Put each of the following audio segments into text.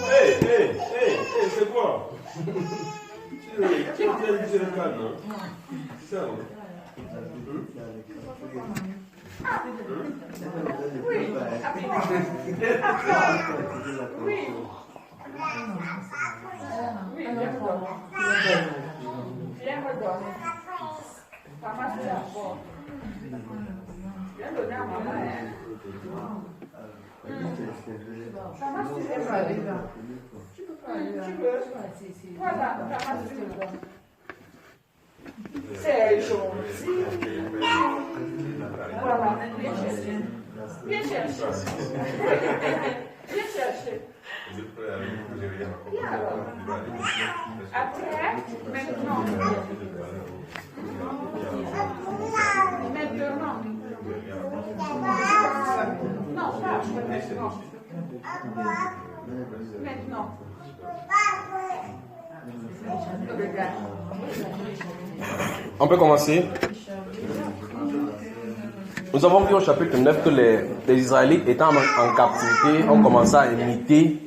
Hey, c'est quoi? Tu es le calme, non? C'est ça, non? C'est gentil. Voilà, viens chercher. Viens chercher. Viens chercher. Viens alors. Après, maintenant. Maintenant. Non, pas maintenant. Maintenant. On peut commencer. Nous avons vu au chapitre 9 que les Israélites étant en captivité ont commencé à imiter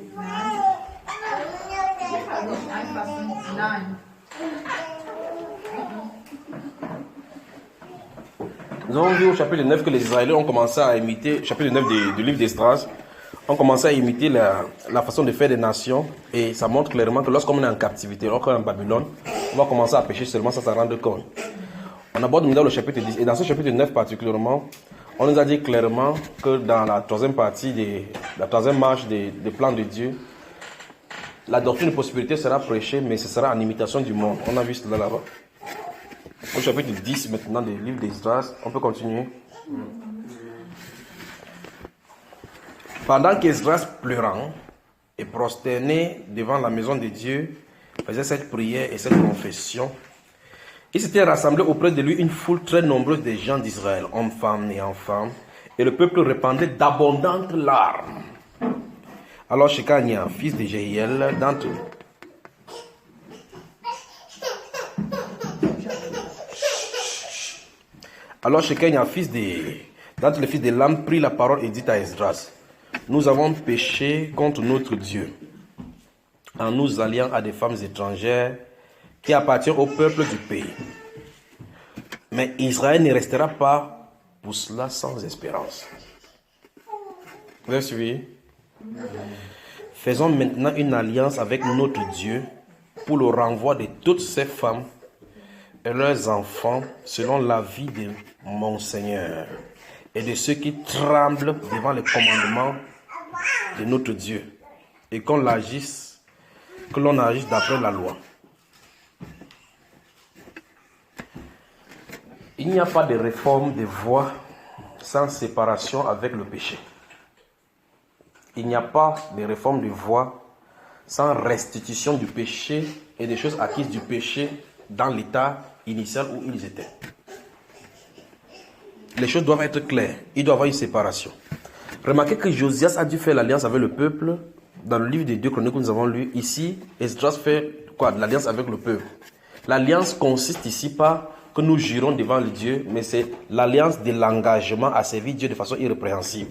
Nous avons vu au chapitre 9 que les Israélites ont commencé à imiter, chapitre 9 du livre d'Esdras, ont commencé à imiter la façon de faire des nations, et ça montre clairement que lorsqu'on est en captivité, lorsqu'on est en Babylone, on va commencer à pécher seulement sans s'en rendre compte. On aborde maintenant le chapitre 10, et dans ce chapitre 9 particulièrement, on nous a dit clairement que dans la troisième partie, la troisième marche des plans de Dieu, la doctrine de possibilité sera prêchée, mais ce sera en imitation du monde. On a vu cela là-bas. Au chapitre 10 maintenant du livre d'Esdras, on peut continuer. Pendant qu'Esdras pleurant et prosterné devant la maison de Dieu faisait cette prière et cette confession, il s'était rassemblé auprès de lui une foule très nombreuse de gens d'Israël, hommes, femmes et enfants, et le peuple répandait d'abondantes larmes. Alors Shekania, fils de Jehiel, d'entre les fils de l'âme, prit la parole et dit à Esdras: nous avons péché contre notre Dieu en nous alliant à des femmes étrangères qui appartiennent au peuple du pays. Mais Israël ne restera pas pour cela sans espérance. Vous avez suivi? Faisons maintenant une alliance avec notre Dieu pour le renvoi de toutes ces femmes et leurs enfants selon l'avis de mon Seigneur et de ceux qui tremblent devant les commandements de notre Dieu, et que l'on agisse d'après la loi. Il n'y a pas de réforme de voie sans séparation avec le péché. Il n'y a pas de réforme de voie sans restitution du péché et des choses acquises du péché dans l'état initial où ils étaient. Les choses doivent être claires. Il doit y avoir une séparation. Remarquez que Josias a dû faire l'alliance avec le peuple. Dans le livre des 2 Chroniques que nous avons lu, ici, Esdras fait quoi? L'alliance avec le peuple. L'alliance consiste ici pas que nous jurons devant le Dieu, mais c'est l'alliance de l'engagement à servir Dieu de façon irrépréhensible.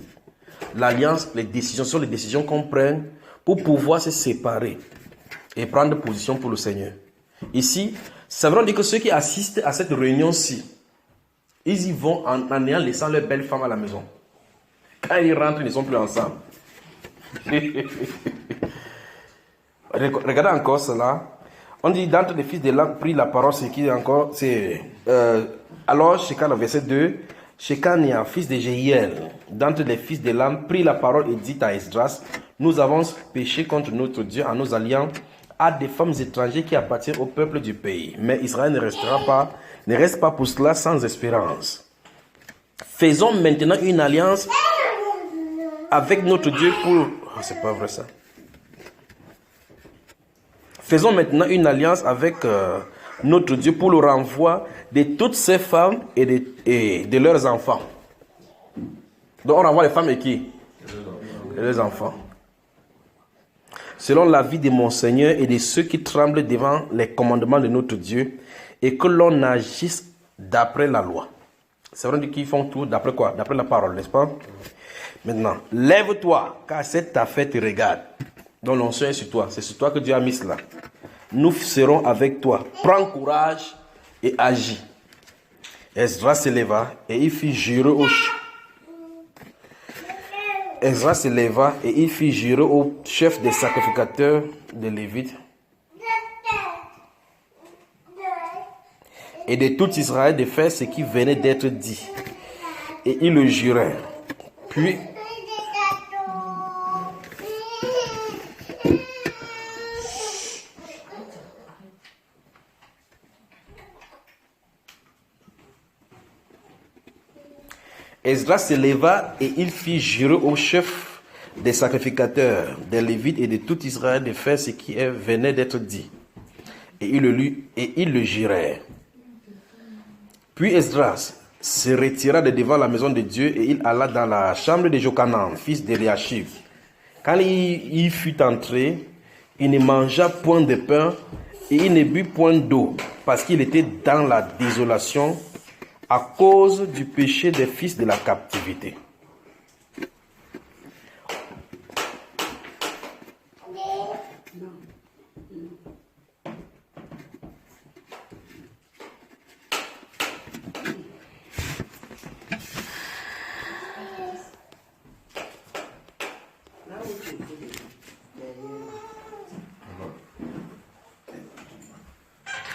L'alliance, les décisions sont les décisions qu'on prend pour pouvoir se séparer et prendre position pour le Seigneur. Ici, ça veut dire que ceux qui assistent à cette réunion-ci, ils y vont en ayant laissant leur belle femme à la maison. Quand ils rentrent, ils ne sont plus ensemble. Regardez encore cela. On dit d'entre les fils d'Élam prit la parole, c'est qui encore? C'est alors Shekan, verset 2, Shekania, fils de Jéhiel, d'entre les fils d'Élam, prit la parole et dit à Esdras, nous avons péché contre notre Dieu en nous alliant à des femmes étrangères qui appartiennent au peuple du pays. Mais Israël ne reste pas pour cela sans espérance. Faisons maintenant une alliance avec notre Dieu pour... Oh, c'est pas vrai ça. Faisons maintenant une alliance avec notre Dieu pour le renvoi de toutes ces femmes et de leurs enfants. Donc on renvoie les femmes et qui? Et les enfants. Selon l'avis de mon Seigneur et de ceux qui tremblent devant les commandements de notre Dieu, et que l'on agisse d'après la loi. C'est vrai qu'ils font tout d'après quoi? D'après la parole, n'est-ce pas? Maintenant, lève-toi, car cette affaire te regarde. Donc l'onction est sur toi. C'est sur toi que Dieu a mis cela. Nous serons avec toi. Prends courage et agis. Esdras se leva et il fit jurer au chef des sacrificateurs de Lévites et de tout Israël de faire ce qui venait d'être dit. Et il le jurait. Puis Esdras se leva et il fit jurer au chef des sacrificateurs, des Lévites et de tout Israël de faire ce qui venait d'être dit. Et il le jurait. Puis Esdras se retira de devant la maison de Dieu et il alla dans la chambre de Jochanan, fils d'Eliashib. Quand il fut entré, il ne mangea point de pain et il ne but point d'eau, parce qu'il était dans la désolation à cause du péché des fils de la captivité.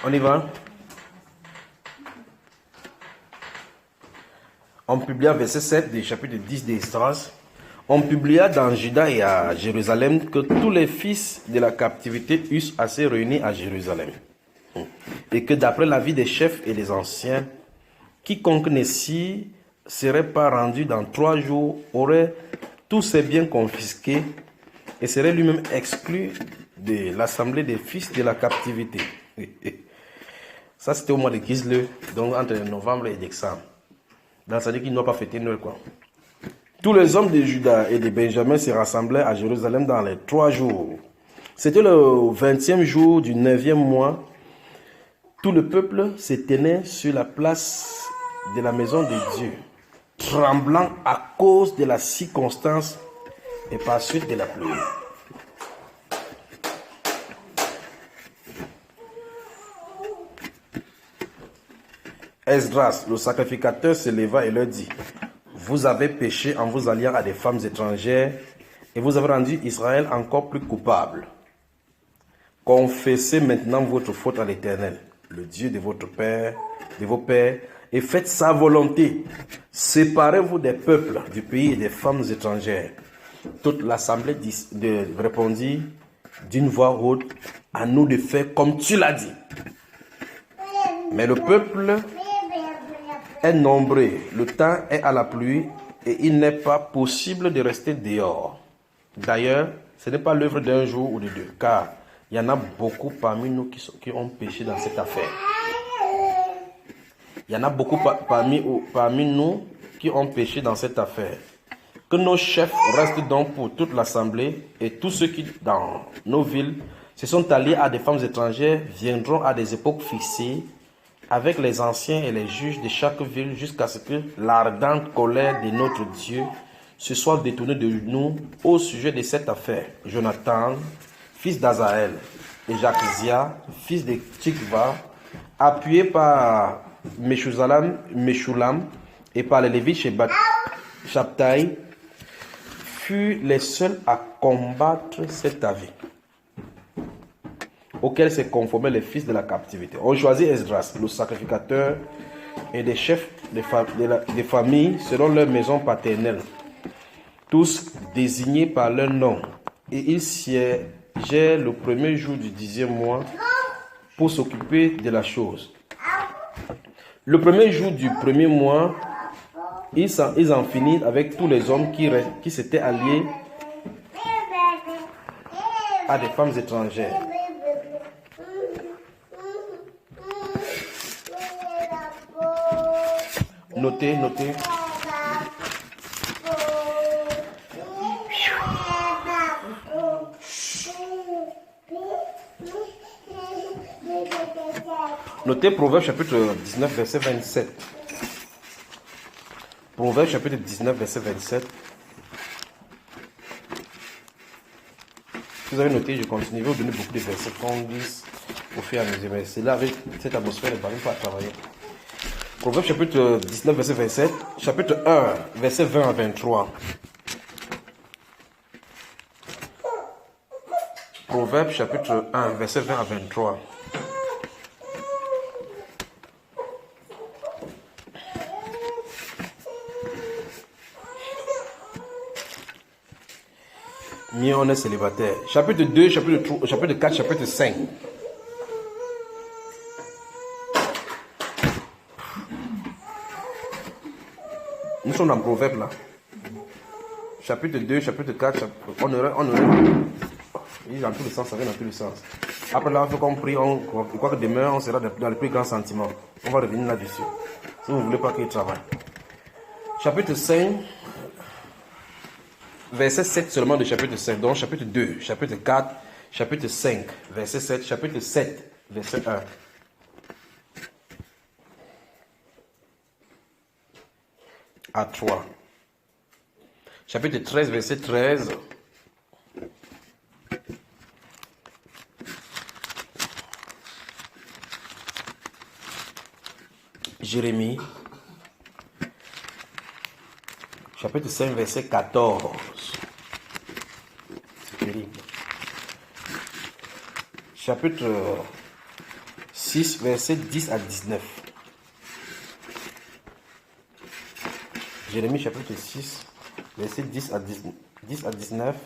On y va? On publia, verset 7 du chapitre 10 d'Esdras, on publia dans Juda et à Jérusalem que tous les fils de la captivité eussent assez réunis à Jérusalem. Et que d'après l'avis des chefs et des anciens, quiconque ne s'y serait pas rendu dans 3 jours aurait tous ses biens confisqués et serait lui-même exclu de l'assemblée des fils de la captivité. Ça, c'était au mois de Kislev, donc entre novembre et décembre. Donc, ça veut dire qu'ils n'ont pas fêté Noël, quoi. Tous les hommes de Juda et de Benjamin se rassemblaient à Jérusalem dans les 3 jours. C'était le 20e jour du 9e mois. Tout le peuple se tenait sur la place de la maison de Dieu, tremblant à cause de la circonstance et par suite de la pluie. Esdras, le sacrificateur, se leva et leur dit, vous avez péché en vous alliant à des femmes étrangères et vous avez rendu Israël encore plus coupable. Confessez maintenant votre faute à l'Éternel, le Dieu de votre père, de vos pères, et faites sa volonté. Séparez-vous des peuples du pays et des femmes étrangères. Toute l'assemblée répondit d'une voix haute, à nous de faire comme tu l'as dit. Mais le peuple est nombreux, le temps est à la pluie et il n'est pas possible de rester dehors. D'ailleurs, ce n'est pas l'œuvre d'un jour ou de 2, car il y en a beaucoup parmi nous qui ont péché dans cette affaire. Il y en a beaucoup parmi nous qui ont péché dans cette affaire. Que nos chefs restent donc pour toute l'assemblée et tous ceux qui, dans nos villes, se sont alliés à des femmes étrangères viendront à des époques fixées avec les anciens et les juges de chaque ville jusqu'à ce que l'ardente colère de notre Dieu se soit détournée de nous au sujet de cette affaire. Jonathan, fils d'Azaël, et Jachzia, fils de Tikva, appuyé par Meshulam et par les Lévites Shabtai, furent les seuls à combattre cet avis. auxquels s'est conformé les fils de la captivité. On choisit Esdras, le sacrificateur, et des chefs des familles selon leur maison paternelle, tous désignés par leur nom. Et ils siégeaient le premier jour du 10e mois pour s'occuper de la chose. Le premier jour du premier mois, ils en finirent avec tous les hommes qui s'étaient alliés à des femmes étrangères. Notez. Notez Proverbe chapitre 19, verset 27. Proverbe chapitre 19, verset 27. Si vous avez noté, je continue. Je vais vous donner beaucoup de versets qu'on lise au fur et à mesure. Mais c'est là, avec cette atmosphère, ne parlons pas à travailler. Proverbe chapitre 19, verset 27. Chapitre 1, verset 20 à 23. Proverbe chapitre 1, verset 20 à 23. Mieux on est célibataire. Chapitre 2, chapitre 3, chapitre 4, chapitre 5. Nous sommes dans le proverbe là. Chapitre 2, chapitre 4, on aurait. Il est dans tous les sens, ça vient dans tous les sens. Après là, il faut qu'on prie, je crois que demain, on sera dans les plus grands sentiments. On va revenir là-dessus. Si vous ne voulez pas qu'il travaille. Chapitre 5, verset 7 seulement de chapitre 5. Donc chapitre 2, chapitre 4, chapitre 5, verset 7, chapitre 7, verset 1. À 3. Chapitre 13, verset 13. Jérémie. Chapitre 5, verset 14. C'est terrible. Chapitre 6, verset 10 à 19. Jérémie chapitre 6, verset 10 à 19.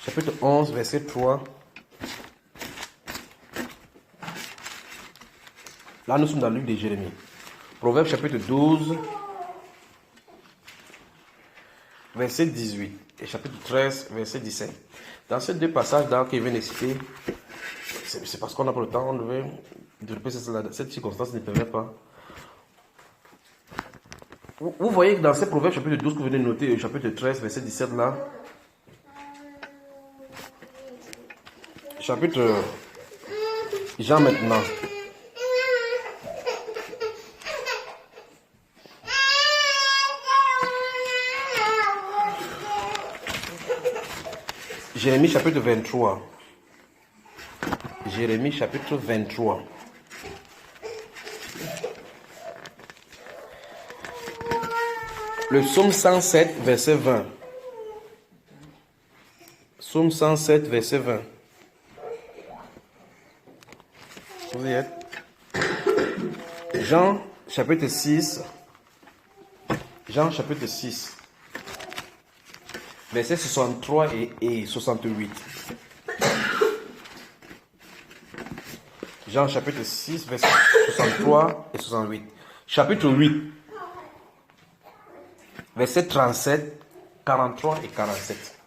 Chapitre 11, verset 3. Là, nous sommes dans le livre de Jérémie. Proverbe chapitre 12, verset 18. Et chapitre 13, verset 17. Dans ces deux passages là qu'il vient de citer, c'est parce qu'on n'a pas le temps, on devait développer cette circonstance ne permet pas. Vous voyez que dans ces proverbes chapitre 12 que vous venez de noter, chapitre 13, verset 17 là, chapitre Jean maintenant. Jérémie chapitre 23. Jérémie chapitre 23. Le psaume 107, verset 20. Psaume 107, verset 20. Vous y êtes? Jean chapitre 6. Jean chapitre 6. Versets 63 et 68. Jean chapitre 6, versets 63 et 68. Chapitre 8, versets 37, 43 et 47.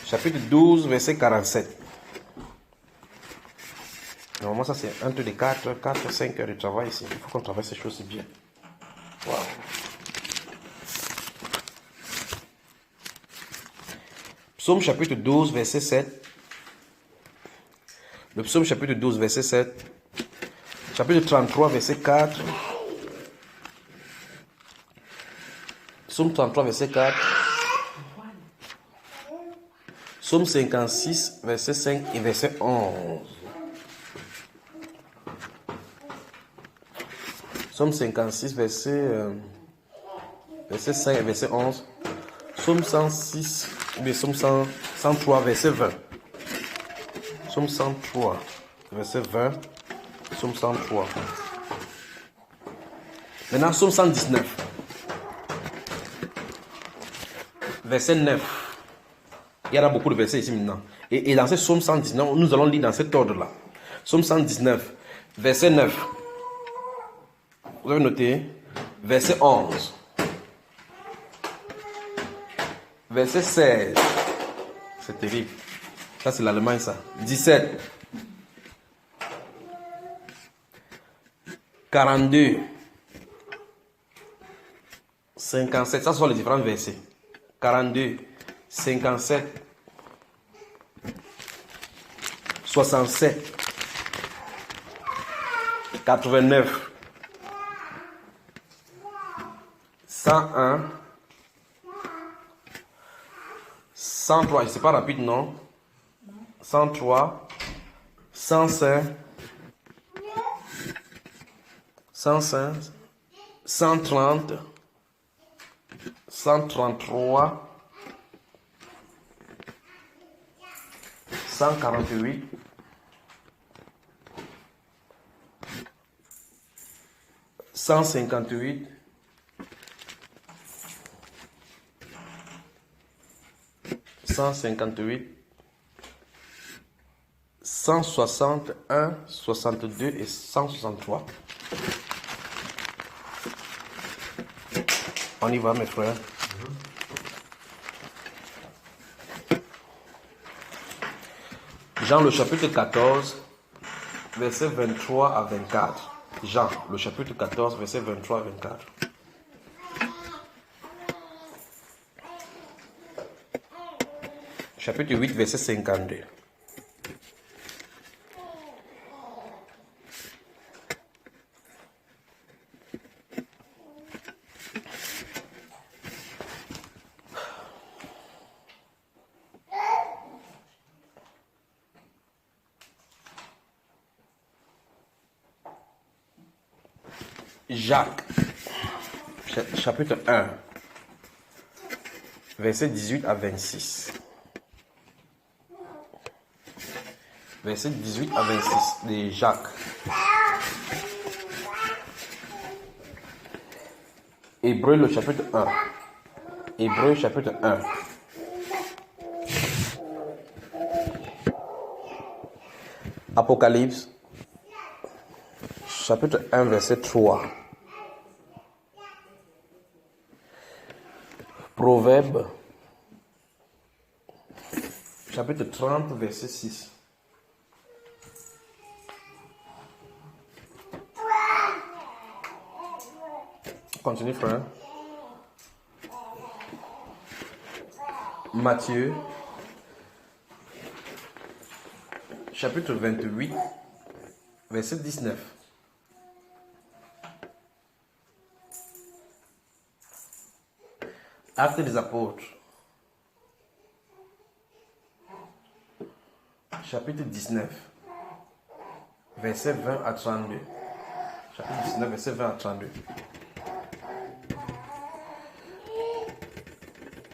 Chapitre 12, verset 47. Normalement, ça c'est un peu de 4, 5 heures de travail ici. Il faut qu'on travaille ces choses bien. Wow. Psaume chapitre 12, verset 7. Le psaume chapitre 12, verset 7. Chapitre 33, verset 4. Psaume 33, verset 4. Psaume 56, verset 5 et verset 11. Psaume 56, verset 5 et verset 11. Psaume 106, mais Psaume 103, verset 20. Psaume 103, verset 20. Psaume 103. Maintenant, Psaume 119, verset 9. Il y en a beaucoup de versets ici maintenant. Et dans ce Psaume 119, nous allons lire dans cet ordre-là. Psaume 119, verset 9. Vous avez noté? Verset 11. Verset 16. C'est terrible. Ça, c'est l'Allemagne, ça. 17. 42. 57. Ça, ce sont les différents versets. 42. 57. 67. 89. 101. 103. C'est pas rapide, non? 103. 105. 105. 130. 133. 148. 158. 158. 161, 62 et 163. On y va, mes frères. Jean, le chapitre 14, verset 23 à 24. Jean, le chapitre 14, verset 23 à 24. Chapitre 8, verset 52. Jacques, chapitre 1, verset 18 à 26. Verset 18 à 26 de Jacques. Hébreu, le chapitre 1. Hébreu, chapitre 1. Apocalypse, chapitre 1, verset 3. Proverbe, chapitre 30, verset 6. Continue, frère. Matthieu, chapitre 28, verset 19. Actes des apôtres, chapitre 19, verset 20 à 32. Chapitre 19, verset 20 à 32.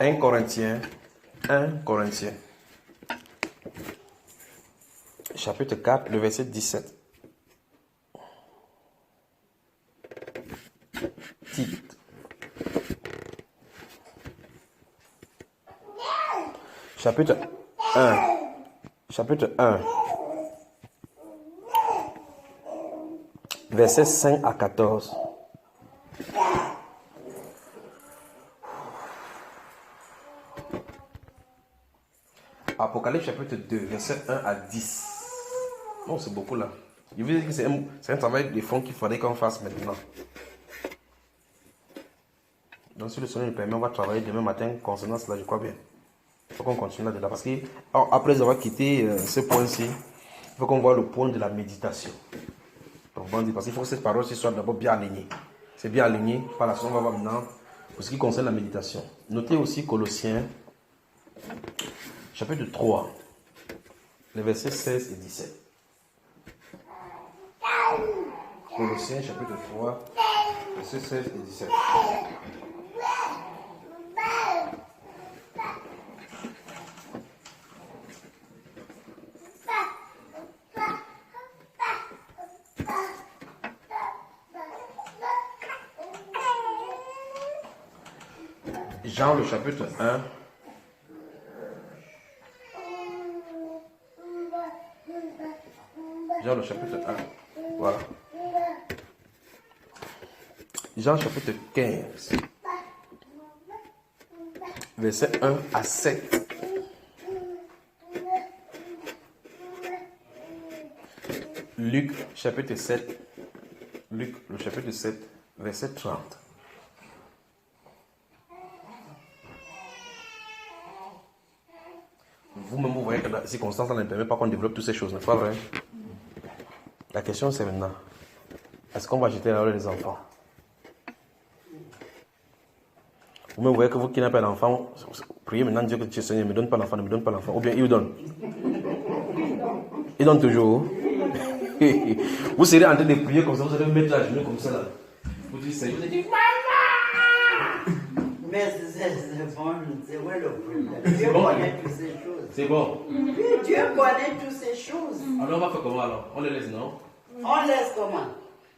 1 Corinthiens, chapitre 4, le verset 17. Tite, chapitre 1, verset 5 à 14. Apocalypse chapitre 2, verset 1 à 10. Non, c'est beaucoup là. Je veux dire que c'est un travail de fond qu'il faudrait qu'on fasse maintenant. Donc si le Seigneur nous permet, on va travailler demain matin concernant cela, je crois bien. Il faut qu'on continue là-dedans. Parce que après avoir quitté ce point-ci, il faut qu'on voit le point de la méditation. Donc, parce qu'il faut que cette parole soit d'abord bien alignée. C'est bien aligné. Par la suite, on va voir maintenant pour ce qui concerne la méditation. Notez aussi Colossiens chapitre 3, les versets 16 et 17. Colossiens chapitre 3, versets 16 et 17. Jean le chapitre 1. Jean le chapitre 1. Voilà. Jean chapitre 15. Verset 1 à 7. Luc chapitre 7. Luc le chapitre 7, verset 30. Vous-même, vous voyez que la circonstance ne permet pas qu'on développe toutes ces choses, n'est-ce pas vrai? La question c'est maintenant, est-ce qu'on va jeter la les enfants? Vous-même, voyez que vous qui n'avez pas d'enfant, priez maintenant Dieu que Dieu Seigneur ne me donne pas l'enfant, ne me donne pas l'enfant. Ou bien il vous donne. Il donne toujours. Vous serez en train de prier comme ça, vous allez mettre la genou comme ça là. Vous dites Seigneur, vous dites maman! Mais c'est bon, c'est où le problème? Dieu connaît toutes ces choses. C'est bon. Oui, Dieu connaît toutes ces choses. Alors on va faire comment alors? On les laisse, non? On laisse comment?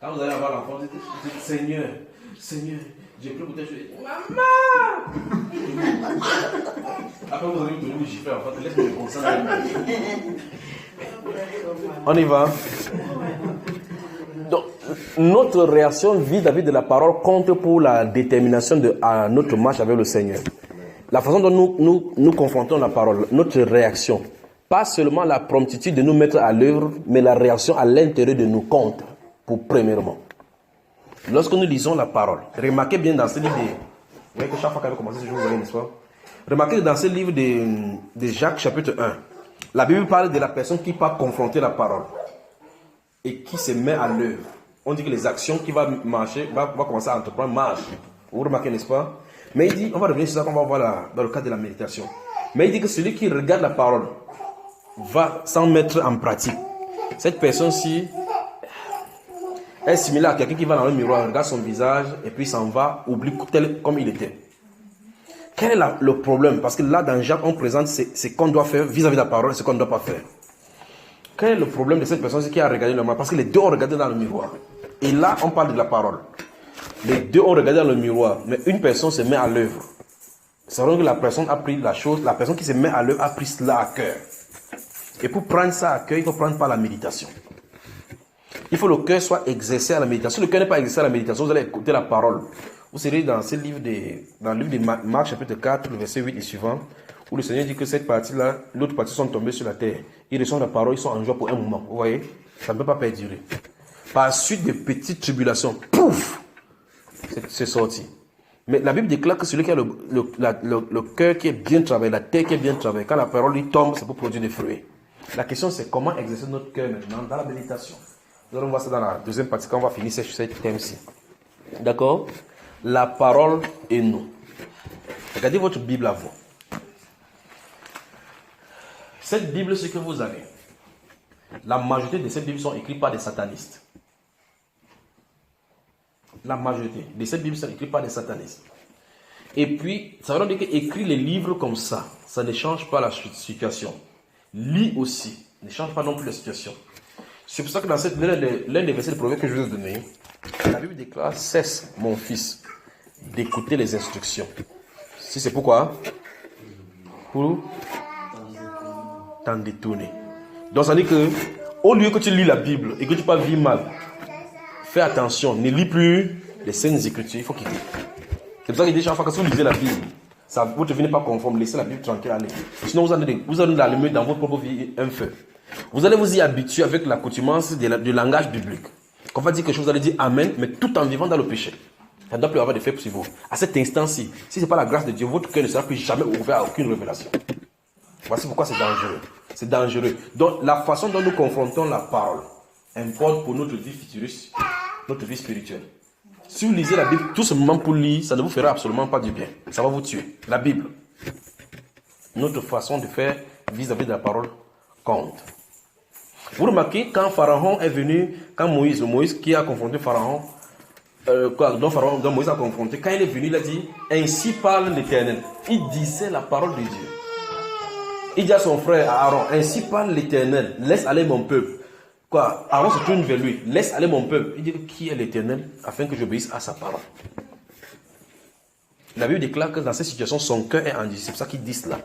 Quand vous allez avoir l'enfant, vous dites Seigneur, Seigneur, j'ai pris pour tes choses. Maman! Après vous allez vous gifler, en fait, laisse-moi le concentrer. On y va. Donc, notre réaction vis-à-vis de la parole compte pour la détermination de notre marche avec le Seigneur. La façon dont nous confrontons la parole, notre réaction, pas seulement la promptitude de nous mettre à l'œuvre, mais la réaction à l'intérieur de nous compte pour premièrement. Lorsque nous lisons la parole, remarquez bien dans ce livre, vous voyez que chaque fois qu'elle a commencé ce jour, vous voyez, n'est-ce pas? Remarquez dans ce livre de Jacques chapitre 1, la Bible parle de la personne qui va confronter la parole et qui se met à l'œuvre. On dit que les actions qui vont marcher, va commencer à entreprendre, marchent. Vous remarquez, n'est-ce pas? Mais il dit, on va revenir sur ça qu'on va voir dans le cadre de la méditation. Mais il dit que celui qui regarde la parole va s'en mettre en pratique. Cette personne-ci est similaire à quelqu'un qui va dans le miroir, regarde son visage et puis s'en va, oublie tel comme il était. Quel est le problème? Parce que là, dans Jacques, on présente ce qu'on doit faire vis-à-vis de la parole et ce qu'on ne doit pas faire. Quel est le problème de cette personne qui a regardé le miroir? Parce que les deux ont regardé dans le miroir. Et là, on parle de la parole. Les deux ont regardé dans le miroir, mais une personne se met à l'œuvre. C'est vrai que la personne a pris la chose, la personne qui se met à l'œuvre a pris cela à cœur. Et pour prendre ça à cœur, il faut prendre par la méditation. Il faut que le cœur soit exercé à la méditation. Si le cœur n'est pas exercé à la méditation, vous allez écouter la parole. Vous serez dans le livre de Marc chapitre 4, le verset 8 et suivant, où le Seigneur dit que cette partie-là, l'autre partie sont tombées sur la terre. Ils reçoivent la parole, ils sont en joie pour un moment. Vous voyez? Ça ne peut pas perdurer. Par suite de petites tribulations, pouf, c'est sorti. Mais la Bible déclare que celui qui a le cœur qui est bien travaillé, la terre qui est bien travaillée, quand la parole lui tombe, c'est pour produire des fruits. La question c'est comment exercer notre cœur maintenant dans la méditation. Nous allons voir ça dans la deuxième partie quand on va finir sur ce thème-ci. D'accord? La parole et nous. Regardez votre Bible à vous. Cette Bible, ce que vous avez, la majorité de ces Bibles sont écrites par des satanistes. La majorité de ces Bibles sont écrites par des satanistes. Et puis, ça veut dire qu'écrire les livres comme ça ne change pas la situation. Lis aussi, ne change pas non plus la situation. C'est pour ça que dans l'un des versets de Proverbes que je vous ai donné, la Bible déclare: cesse, mon fils, d'écouter les instructions. Si c'est pourquoi? Pour t'en détourner. Donc ça veut dire que, au lieu que tu lis la Bible et que tu peux vivre mal, fais attention, ne lis plus les saintes écritures, il faut quitter. C'est pour ça qu'il dit chaque fois que vous lisez la Bible, ça, vous ne devenez pas conforme, laissez la Bible tranquille aller. Sinon vous allez allumer dans votre propre vie un feu. Vous allez vous y habituer avec l'accoutumance du langage biblique. Quand on va dire quelque chose, vous allez dire Amen, mais tout en vivant dans le péché. Ça ne doit plus avoir d'effet sur vous. À cet instant-ci, si ce n'est pas la grâce de Dieu, votre cœur ne sera plus jamais ouvert à aucune révélation. Voici pourquoi c'est dangereux. C'est dangereux. Donc, la façon dont nous confrontons la parole importe pour notre vie futuriste, notre vie spirituelle. Si vous lisez la Bible tout simplement pour lire, ça ne vous fera absolument pas du bien. Ça va vous tuer. La Bible. Notre façon de faire vis-à-vis de la parole compte. Vous remarquez, quand Pharaon est venu, quand Moïse qui a confronté Pharaon, dont Moïse a confronté, quand il est venu, il a dit: ainsi parle l'Éternel. Il disait la parole de Dieu. Il dit à son frère Aaron: ainsi parle l'Éternel, laisse aller mon peuple. Quoi? Aaron se tourne vers lui: laisse aller mon peuple. Il dit: qui est l'Éternel, afin que j'obéisse à sa parole. La Bible déclare que dans cette situation, son cœur est endurci. C'est pour ça qu'il dit cela.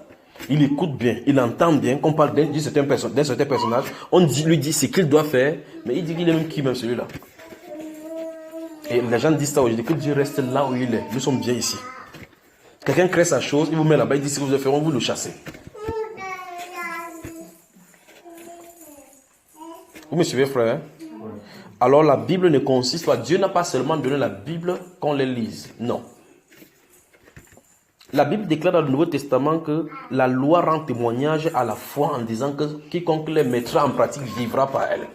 Il écoute bien, il entend bien qu'on parle d'un certain personnage. On lui dit ce qu'il doit faire, mais il dit qu'il est même qui, même celui-là. Et les gens disent ça aujourd'hui, que Dieu reste là où il est. Nous sommes bien ici. Quelqu'un crée sa chose, il vous met là-bas, il dit ce que vous devez faire, on vous le chassez. Vous me suivez, frère? Alors la Bible ne consiste pas, Dieu n'a pas seulement donné la Bible qu'on les lise. Non. La Bible déclare dans le Nouveau Testament que la loi rend témoignage à la foi en disant que quiconque les mettra en pratique vivra par elle.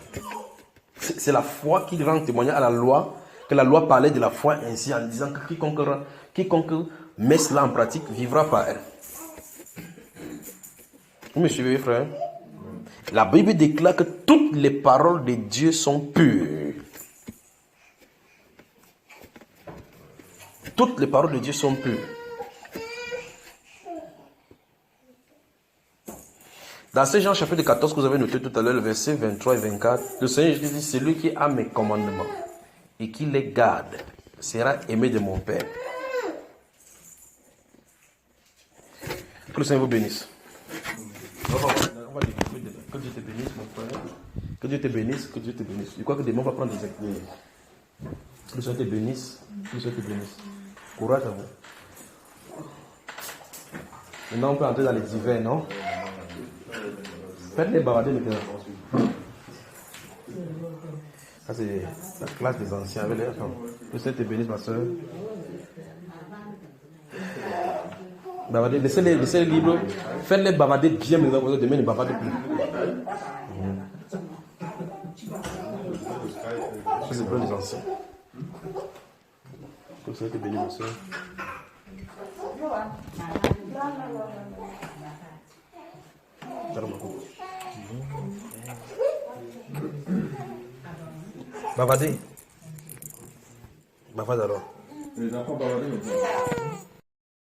C'est la foi qui rend témoignage à la loi, que la loi parlait de la foi ainsi en disant que quiconque met cela en pratique vivra par elle. Vous me suivez, frère? La Bible déclare que toutes les paroles de Dieu sont pures. Toutes les paroles de Dieu sont pures. Dans ce Jean chapitre 14 que vous avez noté tout à l'heure, le verset 23 et 24, le Seigneur Jésus dit, celui qui a mes commandements et qui les garde sera aimé de mon Père. Que le Seigneur vous bénisse. Que Dieu te bénisse, mon frère. Que Dieu te bénisse, que Dieu te bénisse. Je crois que demain on va prendre des actes. Que le Seigneur te bénisse, que le Seigneur te bénisse. Courage à vous. Maintenant on peut entrer dans les divers, non? Faites les bavardés maintenant. Ça c'est la classe des anciens avec les enfants. Que le Seigneur te bénisse, ma soeur. Bavarder, laissez-les libres. Faites-les bavarder bien maintenant, parce que demain ne bavardez plus. Ça c'est pour les anciens. Que le Seigneur te bénisse, ma soeur. Bavardez. Bavarde alors. Les enfants bavardés maintenant.